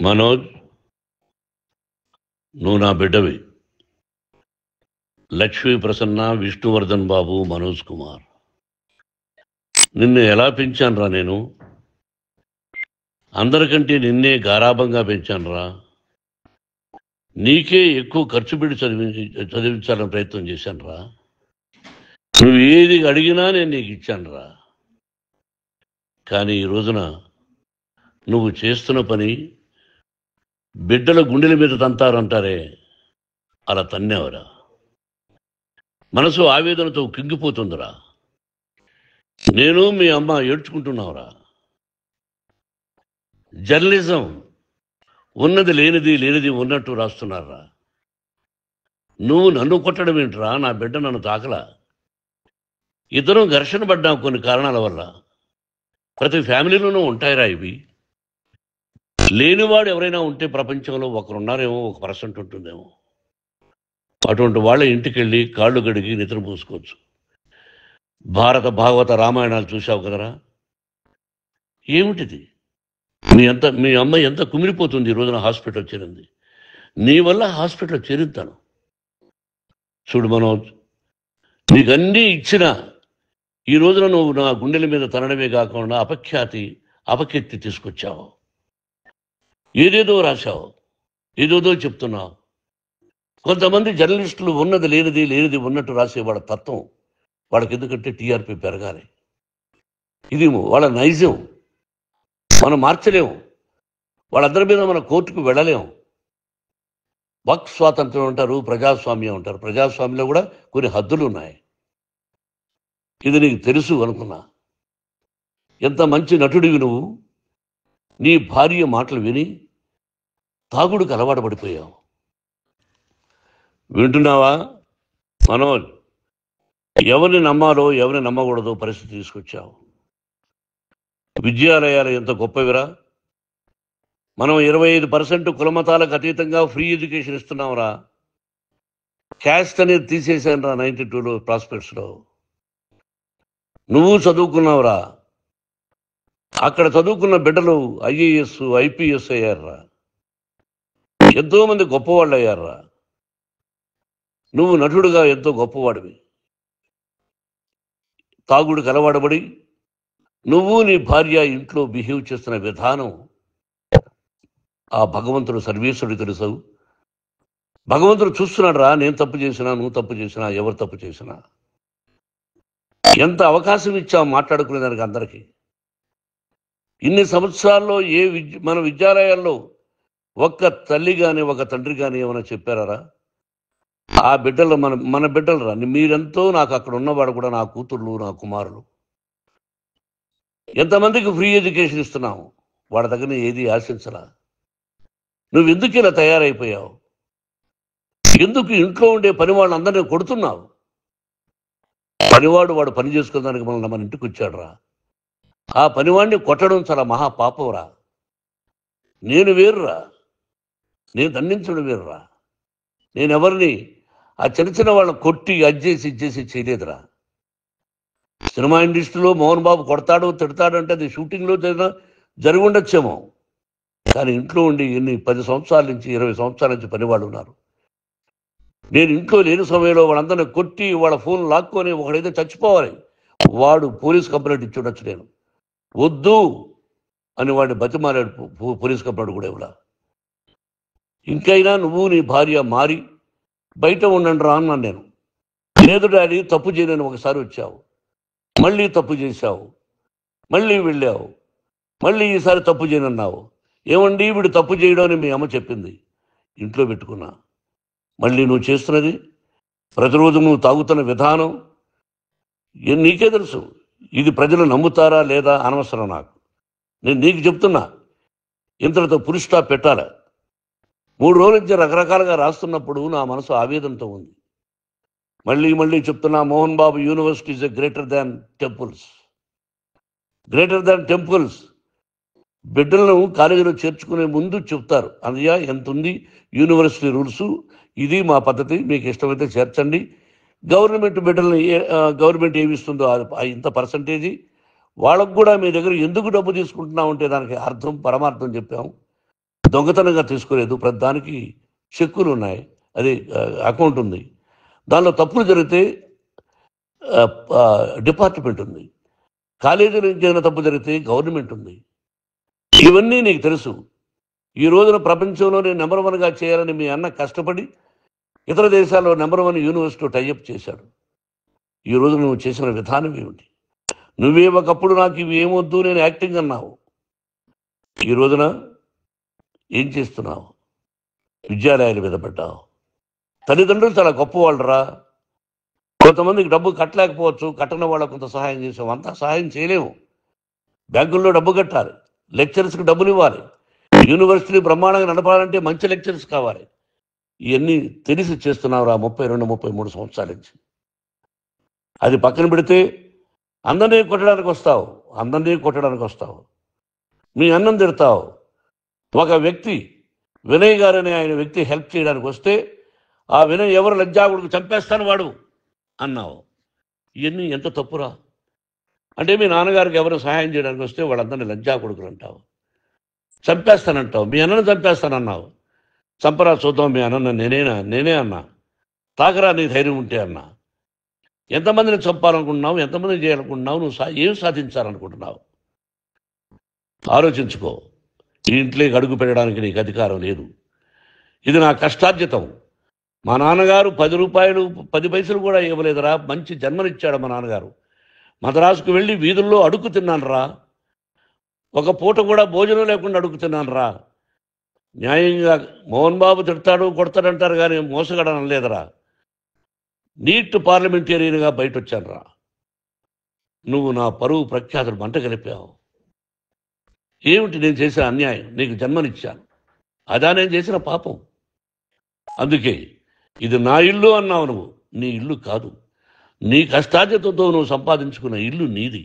మనోజ్, నువ్వు నా బిడ్డవి. లక్ష్మీ ప్రసన్న, విష్ణువర్ధన్ బాబు, మనోజ్ కుమార్. నిన్ను ఎలా పెంచానురా నేను? అందరికంటే నిన్నే గారాభంగా పెంచానురా. నీకే ఎక్కువ ఖర్చు పెట్టి చదివించాలని ప్రయత్నం చేశానురా. నువ్వు ఏది అడిగినా నేను నీకు ఇచ్చానురా. కానీ ఈ రోజున నువ్వు చేస్తున్న పని బిడ్డల గుండెల మీద తంతారంటారే, అలా తన్నేవరా. మనసు ఆవేదనతో కింగిపోతుందిరా. నేను మీ అమ్మ ఏడ్చుకుంటున్నావురా. జర్నలిజం ఉన్నది లేనిది, లేనిది ఉన్నట్టు రాస్తున్నారా. నువ్వు నన్ను కొట్టడం ఏంట్రా? నా బిడ్డ నన్ను తాకలా. ఇద్దరం ఘర్షణ పడ్డాం కొన్ని కారణాల వల్ల. ప్రతి ఫ్యామిలీలోనూ ఉంటాయిరా ఇవి. లేనివాడు ఎవరైనా ఉంటే ప్రపంచంలో ఒకరున్నారేమో, 1% ఉంటుందేమో. అటువంటి వాళ్ళ ఇంటికి వెళ్ళి కాళ్ళు గడిగి నిద్ర పూసుకోవచ్చు. భారత భాగవత రామాయణాలు చూశావు కదరా. ఏమిటిది? మీ అమ్మ ఎంత కుమిలిపోతుంది ఈ రోజున హాస్పిటల్ చేరింది. నీ వల్ల హాస్పిటల్ చేరుతాను. చూడు మనోజ్, నీకు అన్నీ ఇచ్చిన ఈ రోజున నువ్వు నా గుండెల మీద తనడమే కాకుండా అపకీర్తి తీసుకొచ్చావు. ఏదేదో రాశావు, ఏదేదో చెప్తున్నావు. కొంతమంది జర్నలిస్టులు ఉన్నది లేనిది, లేనిది ఉన్నట్టు రాసేవాళ్ళ తత్వం వాళ్ళకి. ఎందుకంటే టీఆర్పీ పెరగాలి. ఇది వాళ్ళ నైజం. మనం మార్చలేము. వాళ్ళందరి మీద మన కోర్టుకు వెళ్ళలేము. వాక్ స్వాతంత్రం అంటారు, ప్రజాస్వామ్యం అంటారు. ప్రజాస్వామ్యంలో కూడా కొన్ని హద్దులు ఉన్నాయి. ఇది నీకు తెలుసు అనుకున్నా. ఎంత మంచి నటుడివి నువ్వు. నీ భార్య మాటలు విని తాగుడికి అలవాటు పడిపోయావు. వింటున్నావా మనోజ్? ఎవరిని నమ్మాలో ఎవరిని నమ్మకూడదో పరిస్థితి తీసుకొచ్చావు. విద్యాలయాలు ఎంత గొప్పవిరా. మనం 25% కులమతాలకు అతీతంగా ఫ్రీ ఎడ్యుకేషన్ ఇస్తున్నాంరా. క్యాస్ట్ అనేది తీసేసానురా 92లో ప్రాస్పెక్ట్స్లో. నువ్వు చదువుకున్నావురా. అక్కడ చదువుకున్న బిడ్డలు IAS, IPS అయ్యారా. ఎంతోమంది గొప్పవాళ్ళు అయ్యారా. నువ్వు నటుడుగా ఎంతో గొప్పవాడివి. తాగుడికి అలవాడబడి నువ్వు నీ భార్య ఇంట్లో బిహేవ్ చేస్తున్న విధానం ఆ భగవంతుడు సర్వేశ్వరుడు తెలుసు. భగవంతుడు చూస్తున్నాడు రా. నేను తప్పు చేసినా, నువ్వు తప్పు చేసినా, ఎవరు తప్పు చేసినా. ఎంత అవకాశం ఇచ్చావు మాట్లాడుకునేదానికి అందరికీ. ఇన్ని సంవత్సరాల్లో మన విద్యాలయాల్లో ఒక్క తల్లి కానీ ఒక తండ్రి కానీ ఏమైనా చెప్పారా? ఆ బిడ్డలు మన బిడ్డలు రా. మీరెంతో నాకు అక్కడ ఉన్నవాడు కూడా నా కూతుర్లు, నా కుమారులు. ఎంతమందికి ఫ్రీ ఎడ్యుకేషన్ ఇస్తున్నావు. వాడి దగ్గర ఏది ఆశించలా. నువ్వు ఎందుకు ఇలా తయారైపోయావు? ఎందుకు ఇంట్లో ఉండే పని వాళ్ళందరినీ కొడుతున్నావు? వాడు పని చేసుకోవడానికి మన ఇంటికి వచ్చాడు రా. ఆ పనివాడిని కొట్టడం చాలా మహాపాపంరా. నేను వేరురా. నేను దండించడం వేరురా. నేను ఎవరిని ఆ చిన్న వాళ్ళని కొట్టి ఇచ్చేసి చేయలేదురా. సినిమా ఇండస్ట్రీలో మోహన్ బాబు కొడతాడు, తిడతాడు అంటే అది షూటింగ్లో జరిగి ఉండొచ్చేమో. కానీ ఇంట్లో ఉండి 10 సంవత్సరాల నుంచి 20 సంవత్సరాల నుంచి పనివాళ్ళు ఉన్నారు. నేను ఇంట్లో లేని సమయంలో వాళ్ళందరినీ కొట్టి వాళ్ళ ఫోన్ లాక్కొని ఒకడైతే చచ్చిపోవాలి. వాడు పోలీస్ కంప్లైంట్ ఇచ్చి ఉండొచ్చు. నేను వద్దు అని వాడిని బతిమాలాడు. పోలీస్ కంప్లైంట్ కూడా ఇవ్వలా. ఇంకైనా నువ్వు నీ భార్య మారి బయట ఉండండి రా అన్నాను నేను. లేదు డాడీ, తప్పు చేయలేని ఒకసారి వచ్చావు, మళ్ళీ తప్పు చేశావు, మళ్ళీ వెళ్ళావు, మళ్ళీ ఈసారి తప్పు చేయనన్నావు. ఏమండి వీడు తప్పు చేయడం అని మీ అమ్మ చెప్పింది. ఇంట్లో పెట్టుకున్నా. మళ్ళీ నువ్వు చేస్తున్నది, ప్రతిరోజు నువ్వు తాగుతున్న విధానం నీకే తెలుసు. ఇది ప్రజలు నమ్ముతారా లేదా అనవసరం నాకు. నేను నీకు చెప్తున్నా, ఇంతటితో పులి స్టాప్ పెట్టాలి. 3 రోజుల నుంచి రకరకాలుగా రాస్తున్నప్పుడు నా మనసు ఆవేదనతో ఉంది. మళ్ళీ చెప్తున్నా, Mohan Babu university is greater than temples. Greater than temples. బిడ్డలను కాలేజీలో చేర్చుకునే ముందు చెప్తారు, అన్నయ్య ఎంత ఉంది యూనివర్సిటీ రూల్స్, ఇది మా పద్ధతి, మీకు ఇష్టమైతే చేర్చండి. గవర్నమెంట్ బిడ్డల్ని గవర్నమెంట్ ఏమి ఇస్తుందో ఇంత పర్సంటేజీ వాళ్ళకు కూడా మీ దగ్గర ఎందుకు డబ్బు తీసుకుంటున్నాం అంటే దానికి అర్థం పరమార్థం చెప్పాము. దొంగతనంగా తీసుకోలేదు, ప్రతిదానికి చెక్కులు ఉన్నాయి, అది అకౌంట్ ఉంది. దానిలో తప్పులు జరిగితే డిపార్ట్మెంట్ ఉంది. కాలేజీలో ఇంకేమైనా తప్పు జరిగితే గవర్నమెంట్ ఉంది. ఇవన్నీ నీకు తెలుసు. ఈ రోజున ప్రపంచంలోనే నెంబర్ 1గా చేయాలని మీ అన్న కష్టపడి ఇతర దేశాల్లో నెంబర్ 1 యూనివర్సిటీ టైఅప్ చేశాడు. ఈ రోజు నువ్వు చేసిన విధానం ఏమిటి? నువ్వే ఒకప్పుడు నాకు ఇవి ఏమొద్దు, నేను యాక్టింగ్ అన్నావు. ఈ రోజున ఏం చేస్తున్నావు? విద్యాలయాల మీద పడ్డావు. తల్లిదండ్రులు చాలా గొప్పవాళ్ళరా. కొంతమందికి డబ్బు కట్టలేకపోవచ్చు, కట్టని వాళ్ళకు కొంత సహాయం చేసావు. అంతా సహాయం చేయలేము. బ్యాంకుల్లో డబ్బు కట్టాలి, లెక్చరర్స్కి డబ్బులు ఇవ్వాలి, యూనివర్సిటీ బ్రహ్మాండంగా నడపాలంటే మంచి లెక్చరర్స్ కావాలి. ఇవన్నీ తెలిసి చేస్తున్నావురా 32-33 సంవత్సరాల నుంచి. అది పక్కన పెడితే అందరినీ కొట్టడానికి వస్తావు. మీ అన్నం తిడతావు. ఒక వ్యక్తి వినయ్ గారనే ఆయన వ్యక్తి హెల్ప్ చేయడానికి వస్తే ఆ వినయ్ ఎవరు లజ్జాగుడికి చంపేస్తాను వాడు అన్నావు. ఇవన్నీ ఎంత తప్పురా? అంటే మీ నాన్నగారికి ఎవరు సహాయం చేయడానికి వస్తే వాళ్ళందరినీ లజ్జాగుడుకులు అంటావు, చంపేస్తానంటావు. మీ అన్నను చంపేస్తానన్నావు. చంపరా చూద్దాం మీ అన్న. నేనే అన్నా. తాకరా నీ ధైర్యం ఉంటే అన్నా. ఎంతమందిని చంపాలనుకుంటున్నావు? ఎంతమందిని చేయాలనుకుంటున్నావు? నువ్వు ఏం సాధించాలనుకుంటున్నావు? ఆలోచించుకో. ఈ ఇంట్లోకి అడుగు పెట్టడానికి నీకు అధికారం లేదు. ఇది నా కష్టార్జితం. మా నాన్నగారు 10 రూపాయలు 10 పైసలు కూడా ఇవ్వలేదురా. మంచి జన్మనిచ్చాడు మా నాన్నగారు. మద్రాసుకు వెళ్ళి వీధుల్లో అడుగు తిన్నాను రా. ఒక పూట కూడా భోజనం లేకుండా అడుగు తిన్నాను రా. న్యాయంగా మోహన్ బాబు తిడతాడు కొడతాడంటారు కానీ మోసగడనం లేదురా. నీట్ పార్లమెంటేరియన్గా బయట వచ్చాను రా. నువ్వు నా పరువు ప్రఖ్యాతులు మంట కలిపావు. ఏమిటి నేను చేసిన అన్యాయం? నీకు జన్మనిచ్చాను, అదా నేను చేసిన పాపం. అందుకే ఇది నా ఇల్లు అన్నావు. నువ్వు నీ ఇల్లు కాదు. నీ కష్టార్జితంతో నువ్వు సంపాదించుకున్న ఇల్లు నీది.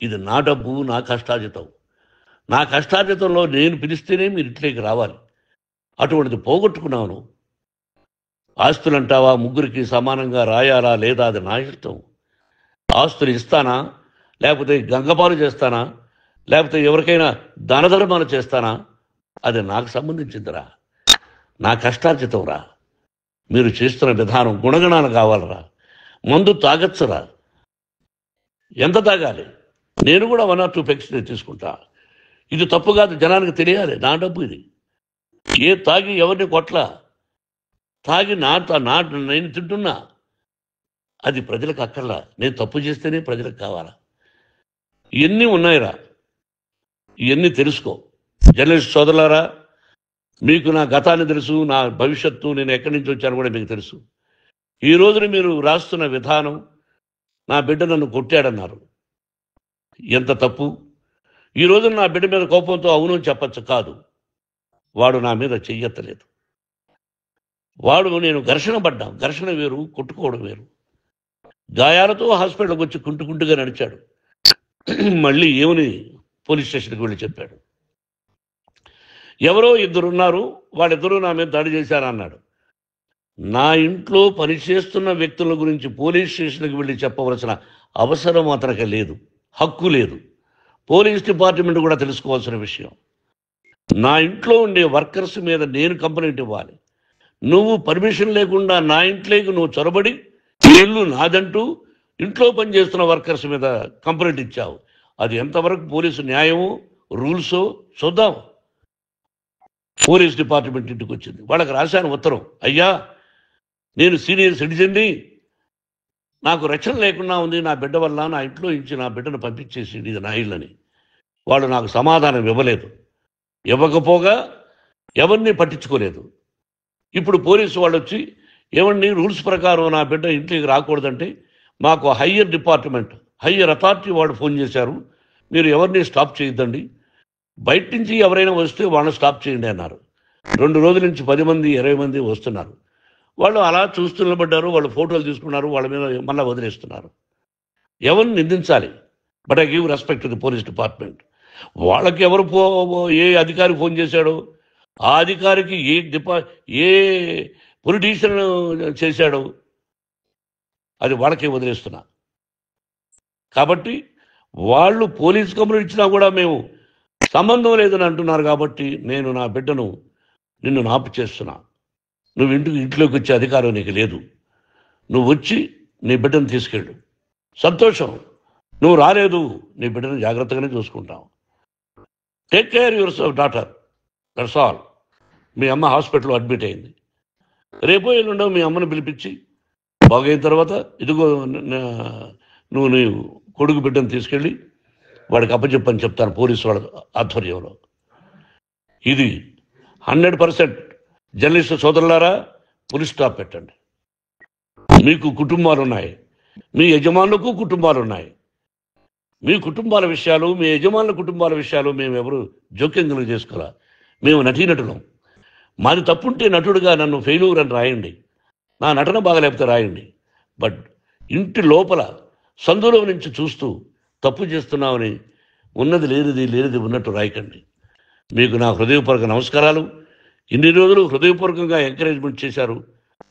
ఇది నా డబ్బు, నా కష్టార్జితం. నా కష్టార్జితంలో నేను పిలిస్తేనే మీరు ఇంట్లోకి రావాలి. అటువంటిది పోగొట్టుకున్నావు నువ్వు. ఆస్తులు అంటావా? ముగ్గురికి సమానంగా రాయాలా లేదా అది నా ఇష్టం. ఆస్తులు ఇస్తానా, లేకపోతే గంగపాలు చేస్తానా, లేకపోతే ఎవరికైనా దానధర్మాలు చేస్తానా, అది నాకు సంబంధించిందిరా. నా కష్టార్జితం రా. మీరు చేస్తున్న విధానం గుణగణాలు కావాలరా. మందు తాగచ్చురా. ఎంత తాగాలి? నేను కూడా 1 or 2 పెగ్స్ తీసుకుంటా. ఇది తప్పు కాదు, జనానికి తెలియాలి. నా డబ్బు ఇది. తాగి ఎవరిని కొట్లా, తాగి నేను తింటున్నా. అది ప్రజలకు అక్కర్లా. నేను తప్పు చేస్తేనే ప్రజలకు కావాలా. ఇవన్నీ ఉన్నాయిరా. ఇవన్నీ తెలుసుకో. జర్నలిస్ట్ సోదరులారా, మీకు నా గతాన్ని తెలుసు, నా భవిష్యత్తు, నేను ఎక్కడి నుంచి వచ్చాను కూడా మీకు తెలుసు. ఈ రోజున మీరు రాస్తున్న విధానం, నా బిడ్డ నన్ను కొట్టాడన్నారు. ఎంత తప్పు! ఈ రోజున నా బిడ్డ మీద కోపంతో అవును చెప్పచ్చు. కాదు, వాడు నా మీద చెయ్యెత్తలేదు. నేను ఘర్షణ పడ్డాం. ఘర్షణ వేరు, కొట్టుకోవడం వేరు. గాయాలతో హాస్పిటల్కి వచ్చి కుంటుకుంటుగా నడిచాడు. మళ్ళీ ఏమని పోలీస్ స్టేషన్కి వెళ్ళి చెప్పాడు. ఎవరో 2 ఉన్నారు, వాళ్ళిద్దరూ నా మీద దాడి చేశారన్నాడు. నా ఇంట్లో పనిచేస్తున్న వ్యక్తుల గురించి పోలీస్ స్టేషన్కి వెళ్ళి చెప్పవలసిన అవసరం అతనికి లేదు, హక్కు లేదు. పోలీస్ డిపార్ట్మెంట్ కూడా తెలుసుకోవాల్సిన విషయం. నా ఇంట్లో ఉండే వర్కర్స్ మీద నేను కంప్లైంట్ ఇవ్వాలి. నువ్వు పర్మిషన్ లేకుండా నా ఇంట్లోకి నువ్వు చొరబడి ఇల్లు నాదంటూ ఇంట్లో పనిచేస్తున్న వర్కర్స్ మీద కంప్లైంట్ ఇచ్చావు. అది ఎంతవరకు పోలీసు న్యాయమో రూల్సో చూద్దాం. పోలీస్ డిపార్ట్మెంట్ ఇంటికి వచ్చింది. వాళ్ళకి రాశాను ఉత్తరం, అయ్యా నేను సీనియర్ సిటిజన్ని, నాకు రక్షణ లేకుండా ఉంది, నా బిడ్డ వల్ల నా ఇంట్లో నుంచి నా బిడ్డను పంపించేసి ఇది నా ఇల్లని. వాళ్ళు నాకు సమాధానం ఇవ్వలేదు. ఇవ్వకపోగా ఎవరిని పట్టించుకోలేదు. ఇప్పుడు పోలీసు వాళ్ళు వచ్చి ఏమండి రూల్స్ ప్రకారం నా బిడ్డ ఇంటికి రాకూడదంటే మాకు హయ్యర్ డిపార్ట్మెంట్, హయ్యర్ అథారిటీ వాళ్ళు ఫోన్ చేశారు, మీరు ఎవరిని స్టాప్ చేయొద్దండి, బయట నుంచి ఎవరైనా వస్తే వాళ్ళని స్టాప్ చేయండి అన్నారు. 2 రోజుల నుంచి 10 మంది 20 మంది వస్తున్నారు. వాళ్ళు అలా చూస్తూ నిలబడ్డారు. వాళ్ళు ఫోటోలు తీసుకున్నారు, వాళ్ళ మీద మళ్ళీ వదిలేస్తున్నారు. ఎవరిని నిందించాలి? But I give respect to the police department. వాళ్ళకి ఎవరు ఏ అధికారి ఫోన్ చేశాడో, ఆ అధికారికి ఏ పొలిటీషియన్ చేశాడో అది వాళ్ళకే వదిలేస్తున్నా. కాబట్టి వాళ్ళు పోలీస్ కంప్లైంట్ ఇచ్చినా కూడా మేము సంబంధం లేదని అంటున్నారు కాబట్టి నేను నా బిడ్డను నిన్ను నాపు చేస్తున్నా. నువ్వు ఇంట్లోకి వచ్చే అధికారం నీకు లేదు. నువ్వు వచ్చి నీ బిడ్డను తీసుకెళ్ళు. సంతోషం. నువ్వు రాలేదు, నీ బిడ్డను జాగ్రత్తగానే చూసుకుంటావు. Take care your daughter, that's all. మీ అమ్మ హాస్పిటల్లో అడ్మిట్ అయింది. రేపో ఎల్లుండో మీ అమ్మను పిలిపించి బాగైన తర్వాత ఇదిగో నువ్వు నీ కొడుకు బిడ్డను తీసుకెళ్ళి వాడికి అప్పచెప్పని చెప్తాను పోలీసు వాళ్ళ ఆధ్వర్యంలో. ఇది 100% జర్నలిస్టు సోదరులారా, పులి స్టాప్ పెట్టండి. మీకు కుటుంబాలు ఉన్నాయి, మీ యజమానులకు కుటుంబాలు ఉన్నాయి. మీ కుటుంబాల విషయాలు, మీ యజమానుల కుటుంబాల విషయాలు మేము ఎవరు జోక్యం చేసుకోరా. మేము నటీనటులం. మాది తప్పుంటే నటుడుగా నన్ను ఫెయిల్యూర్ అని రాయండి, నా నటన బాగలేకపోతే రాయండి. బట్ ఇంటి లోపల సందులో నుంచి చూస్తూ తప్పు చేస్తున్నామని ఉన్నది లేనిది ఉన్నట్టు రాయకండి. మీకు నా హృదయపూర్వక నమస్కారాలు. ఇన్ని రోజులు హృదయపూర్వకంగా ఎంకరేజ్మెంట్ చేశారు.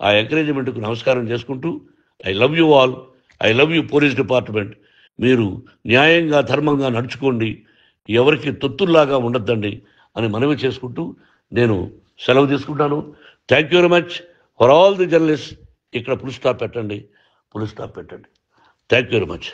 ఆ ఎంకరేజ్మెంట్కు నమస్కారం చేసుకుంటూ I love you all. I love you police department. మీరు న్యాయంగా ధర్మంగా నడుచుకోండి, ఎవరికి తొత్తుల్లాగా ఉండొద్దండి అని మనవి చేసుకుంటూ నేను సెలవు తీసుకుంటాను. Thank you very much for all the journalist. ఇక్కడ పులి స్టాప్ పెట్టండి, పులి స్టాప్ పెట్టండి. Thank you very much.